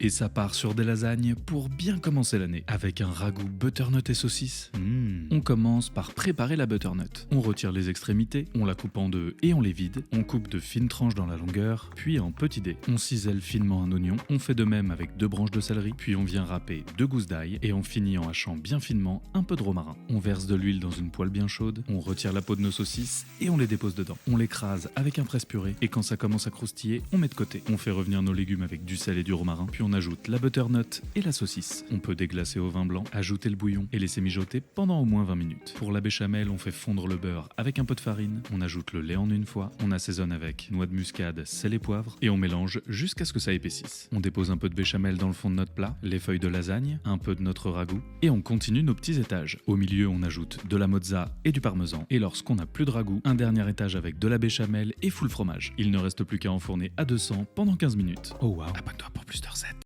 Et ça part sur des lasagnes pour bien commencer l'année, avec un ragoût butternut et saucisse. On commence par préparer la butternut. On retire les extrémités, on la coupe en deux et on les vide. On coupe de fines tranches dans la longueur, puis en petits dés. On cisèle finement un oignon, on fait de même avec 2 branches de céleri, puis on vient râper 2 gousses d'ail et on finit en hachant bien finement un peu de romarin. On verse de l'huile dans une poêle bien chaude, on retire la peau de nos saucisses et on les dépose dedans. On l'écrase avec un presse-purée et quand ça commence à croustiller, on met de côté. On fait revenir nos légumes avec du sel et du romarin, puis on ajoute la butternut et la saucisse. On peut déglacer au vin blanc, ajouter le bouillon et laisser mijoter pendant au moins 20 minutes. Pour la béchamel, on fait fondre le beurre avec un peu de farine, on ajoute le lait en une fois, on assaisonne avec noix de muscade, sel et poivre et on mélange jusqu'à ce que ça épaississe. On dépose un peu de béchamel dans le fond de notre plat, les feuilles de lasagne, un peu de notre ragoût et on continue nos petits étages. Au milieu, on ajoute de la mozza et du parmesan et lorsqu'on n'a plus de ragoût, un dernier étage avec de la béchamel et full fromage. Il ne reste plus qu'à enfourner à 200 pendant 15 minutes. Oh wow. Abonne-toi pour plus de recettes.